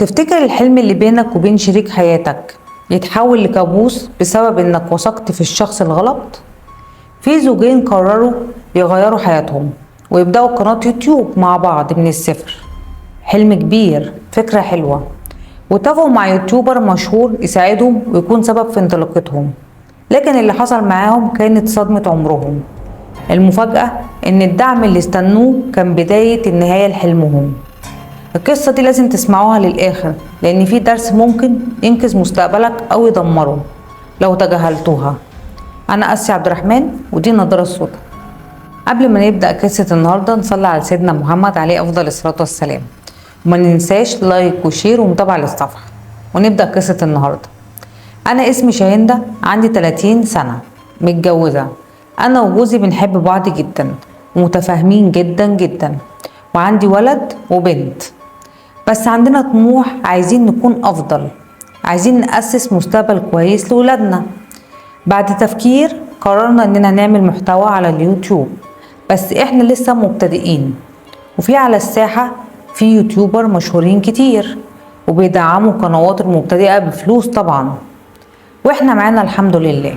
تفتكر الحلم اللي بينك وبين شريك حياتك يتحول لكابوس بسبب انك وثقت في الشخص الغلط؟ في زوجين قرروا يغيروا حياتهم ويبدأوا قناة يوتيوب مع بعض من الصفر. حلم كبير، فكرة حلوة، واتفقوا مع يوتيوبر مشهور يساعدهم ويكون سبب في انطلاقتهم. لكن اللي حصل معاهم كانت صدمة عمرهم. المفاجأة ان الدعم اللي استنوه كان بداية النهاية لحلمهم. القصة دي لازم تسمعوها للآخر، لأن في درس ممكن ينقذ مستقبلك أو يدمره لو تجاهلتوها. أنا أسي عبد الرحمن، ودي نضارة السودا. قبل ما نبدأ قصة النهاردة نصلي على سيدنا محمد عليه أفضل الصلاة والسلام، وما ننساش لايك وشير ومتابعة للصفحة. ونبدأ قصة النهاردة. أنا اسمي شاهندة، عندي 30 سنة، متجوزة. أنا وجوزي بنحب بعض جدا ومتفاهمين جدا جدا، وعندي ولد وبنت. بس عندنا طموح، عايزين نكون أفضل، عايزين نأسس مستقبل كويس لولادنا. بعد تفكير قررنا إننا نعمل محتوى على اليوتيوب، بس إحنا لسه مبتدئين. وفي على الساحة في يوتيوبر مشهورين كتير وبيدعموا قنوات المبتدئة بفلوس طبعا، وإحنا معانا الحمد لله.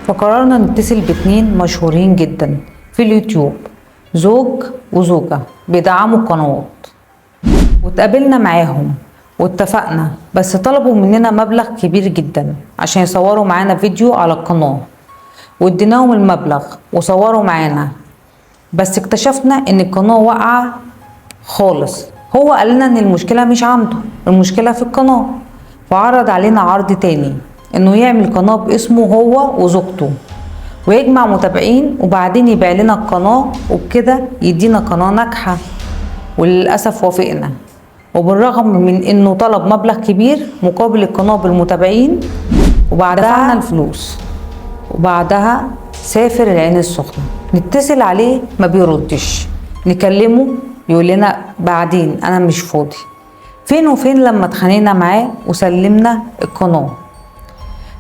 فقررنا نتصل باتنين مشهورين جدا في اليوتيوب، زوج وزوجة بيدعموا القنوات. واتقابلنا معاهم واتفقنا، بس طلبوا مننا مبلغ كبير جدا عشان يصوروا معانا فيديو على القناة، واديناهم المبلغ وصوروا معانا. بس اكتشفنا ان القناة واقعة خالص. هو قال لنا ان المشكلة مش عنده، المشكلة في القناة. فعرض علينا عرض تاني، انه يعمل قناة باسمه هو وزوجته ويجمع متابعين، وبعدين يبيع لنا القناة، وبكده يدينا قناة ناجحة. وللأسف وافقنا، وبالرغم من انه طلب مبلغ كبير مقابل القناة بالمتابعين، وبعدها دفعنا الفلوس. وبعدها سافر العين السخنة. نتصل عليه ما بيردش، نكلمه يقول لنا بعدين انا مش فاضي. فين وفين لما اتخانقنا معاه وسلمنا القناة.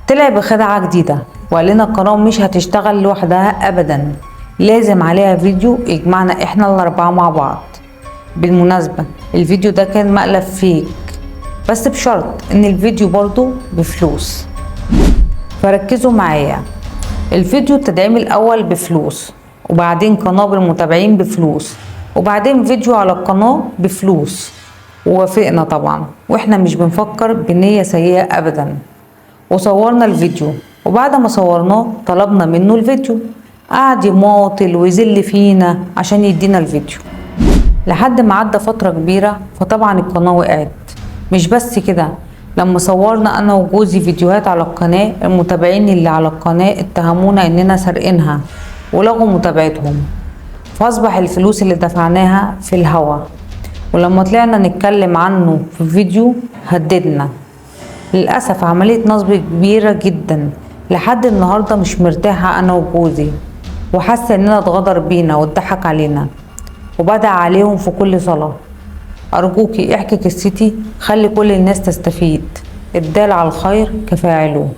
طلع بخدعة جديدة وقال لنا القناة مش هتشتغل لوحدها ابدا، لازم عليها فيديو يجمعنا احنا الاربعة مع بعض. بالمناسبة الفيديو ده كان مقلب فيك، بس بشرط ان الفيديو برضو بفلوس. فركزوا معايا، الفيديو التدعيم الاول بفلوس، وبعدين قناة بالمتابعين بفلوس، وبعدين فيديو على القناة بفلوس. ووافقنا طبعا، واحنا مش بنفكر بنية سيئة ابدا. وصورنا الفيديو، وبعد ما صورناه طلبنا منه الفيديو. قعد يماطل ويذل فينا عشان يدينا الفيديو، لحد ما عدى فترة كبيرة. فطبعا القناة وقعت. مش بس كده، لما صورنا انا وجوزي فيديوهات على القناة، المتابعين اللي على القناة اتهمونا اننا سارقينها ولغوا متابعتهم. فاصبح الفلوس اللي دفعناها في الهوا. ولما طلعنا نتكلم عنه في فيديو هددنا. للأسف عملية نصب كبيرة جدا. لحد النهاردة مش مرتاحة انا وجوزي، وحاسة اننا اتغدر بينا واتضحك علينا، وبدع عليهم في كل صلاة. أرجوكي احكي قصتي، خلي كل الناس تستفيد. الدال على الخير كفاعله.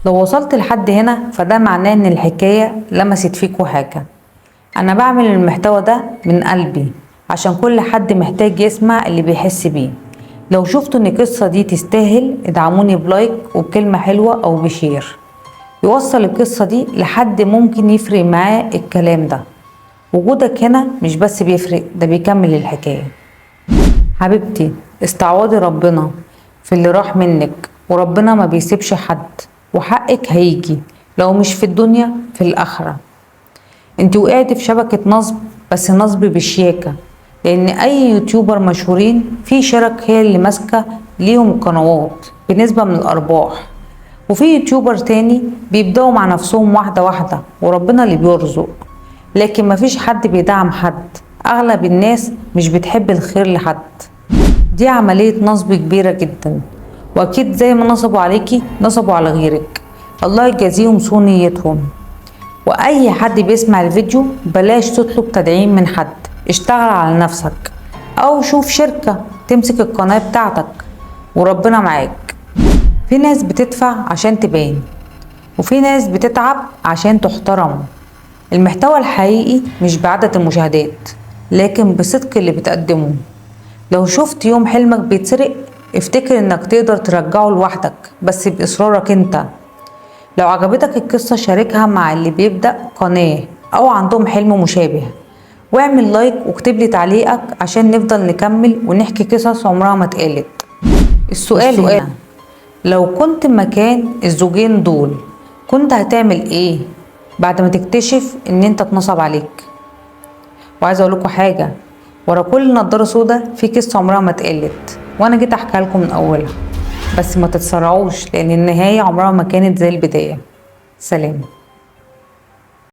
لو وصلت لحد هنا فده معناه ان الحكاية لمست فيكوا حاجة. أنا بعمل المحتوى ده من قلبي عشان كل حد محتاج يسمع اللي بيحس بيه. لو شفتوا ان القصة دي تستاهل ادعموني بلايك وبكلمة حلوة او بشير يوصل القصة دي لحد ممكن يفرق معاه الكلام ده. وجودك هنا مش بس بيفرق، ده بيكمل الحكاية. حبيبتي، استعوضي ربنا في اللي راح منك، وربنا ما بيسيبش حد، وحقك هيجي لو مش في الدنيا في الآخرة. انت وقعتي في شبكة نصب، بس نصب بشياكة، لان اي يوتيوبر مشهورين في شرك هي اللي ماسكة ليهم القنوات بنسبة من الارباح. وفي يوتيوبر تاني بيبدأوا مع نفسهم واحدة واحدة، وربنا اللي بيرزق. لكن مفيش حد بيدعم حد، اغلب الناس مش بتحب الخير لحد. دي عملية نصب كبيرة جدا، واكيد زي ما نصبوا عليكي نصبوا على غيرك. الله يجازيهم سوء نيتهم. واي حد بيسمع الفيديو بلاش تطلب تدعيم من حد، اشتغل على نفسك، او شوف شركة تمسك القناة بتاعتك وربنا معاك. في ناس بتدفع عشان تبان، وفي ناس بتتعب عشان تحترم. المحتوى الحقيقي مش بعدد المشاهدات، لكن بصدق اللي بتقدمه. لو شفت يوم حلمك بيتسرق، افتكر انك تقدر ترجعه لوحدك بس بإصرارك انت. لو عجبتك القصة شاركها مع اللي بيبدأ قناة أو عندهم حلم مشابه، واعمل لايك واكتب لي تعليقك عشان نفضل نكمل ونحكي قصص عمرها ما اتقالت. السؤال هنا، لو كنت مكان الزوجين دول كنت هتعمل ايه بعد ما تكتشف ان انت اتنصب عليك؟ وعايزه اقول لكم حاجه، ورا كل نضاره سودا في قصه عمرها ما اتقالت، وانا جيت احكيها لكم من اولها. بس ما تتسرعوش لان النهايه عمرها ما كانت زي البدايه. سلام.